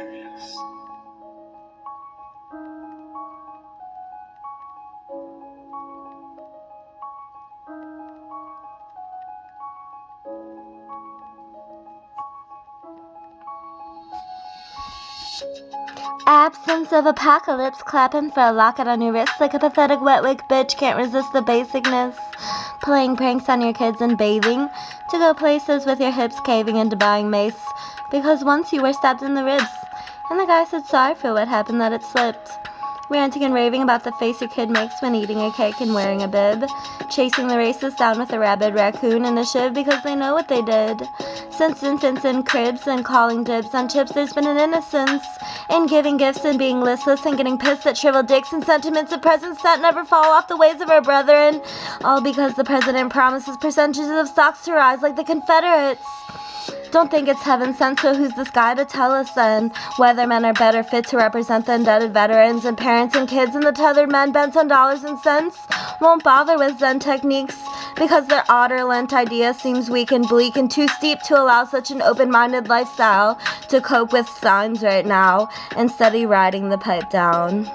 hilarious. Absence of apocalypse, clappin for a locket on your wrist like a pathetic wet wick bitch can't resist the basicness. Playing pranks on your kids and bathing to go places with your hips caving into buying mace because once you were stabbed in the ribs and the guy said sorry for what happened that it slipped. Ranting and raving about the face your kid makes when eating a cake and wearing a bib. Chasing the racist down with a rabid, raccoon, and a shiv because they know what they did. Since infants in cribs and calling dibs on chips, there's been an innocence in giving gifts and being listless and getting pissed at shriveled dicks and sentiments of presents that never fall off the ways of our brethren. All because the president promises percentages of stocks to rise like the confederates. Don't think it's heaven sent, so who's this guy to tell us then? Weathermen are better fit to represent the indebted veterans and parents and kids, and the teathered men bent on dollars and cents won't bother with Zen techniques because their otter lent idea seems weak and bleak and too steep to allow such an open-minded lifestyle to cope with signs right now and steady riding the pipe down.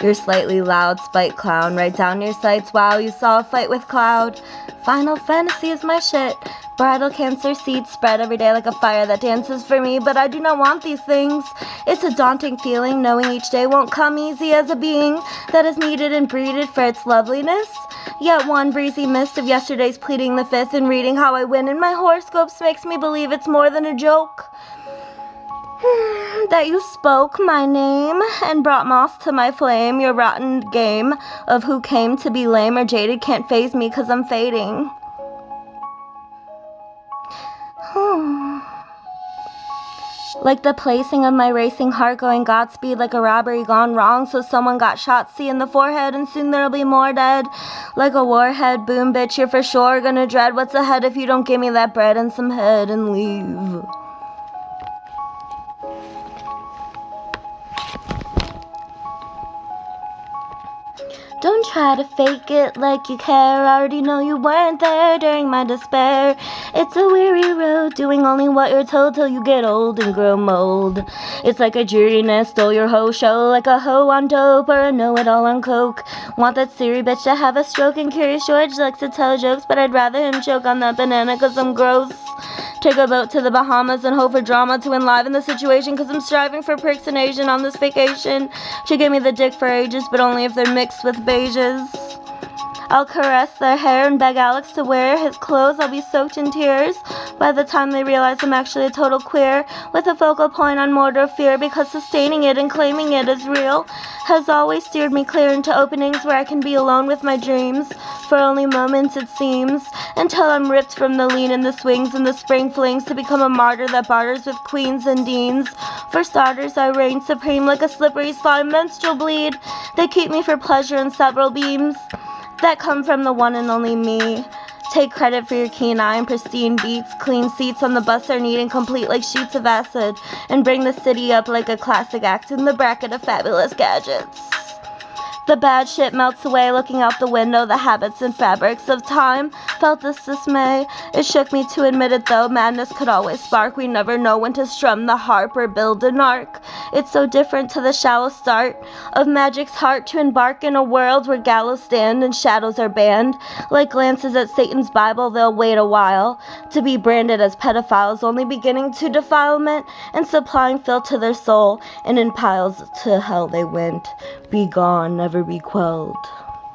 You're slightly loud, spite clown, write down your sights, wow, you saw a fight with cloud. Final Fantasy is my shit. Bridal cancer seeds spread every day like a fire that dances for me, but I do not want these things. It's a daunting feeling, knowing each day won't come easy as a being that is needed and breeded for its loveliness. Yet one breezy mist of yesterday's pleading the fifth and reading how I win in my horoscopes makes me believe it's more than a joke. That you spoke my name and brought moss to my flame. Your rotten game of who came to be lame or jaded can't faze me 'cause I'm fading. Like the placing of my racing heart going Godspeed like a robbery gone wrong, so someone got shot C in the forehead and soon there'll be more dead. Like a warhead, boom bitch, you're for sure gonna dread what's ahead if you don't give me that bread and some head and leave. Don't try to fake it like you care. I already know you weren't there during my despair. It's a weary road, doing only what you're told till you get old and grow mold. It's like a dreariness, stole your whole show like a hoe on dope or a know-it-all on coke. Want that Siri bitch to have a stroke, and Curious George likes to tell jokes, but I'd rather him choke on that banana 'cause I'm gross. Take a boat to the Bahamas and hope for drama to enliven the situation 'cause I'm striving for pricks and Asian on this vacation. She gave me the dick for ages, but only if they're mixed with beiges. I'll caress their hair and beg Alex to wear his clothes. I'll be soaked in tears by the time they realize I'm actually a total queer, with a focal point on mortar fear, because sustaining it and claiming it as real has always steered me clear into openings where I can be alone with my dreams, for only moments it seems, until I'm ripped from the lean and the swings and the spring flings to become a martyr that barters with queens and deans. For starters, I reign supreme like a slippery slime menstrual bleed. They keep me for pleasure in several beams that come from the one and only me. Take credit for your keen eye and pristine beats. Clean seats on the bus are neat and complete like sheets of acid, and bring the city up like a classic act in the bracket of fabulous gadgets. The bad shit melts away looking out the window. The habits and fabrics of time felt this dismay. It shook me to admit it though. Madness could always spark. We never know when to strum the harp or build an arc. It's so different to the shallow start of magic's heart to embark in a world where gallows stand and shadows are banned. Like glances at Satan's Bible, they'll wait a while to be branded as pedophiles, only beginning to defilement and supplying filth to their soul, and in piles to hell they went. Be gone, never be quelled.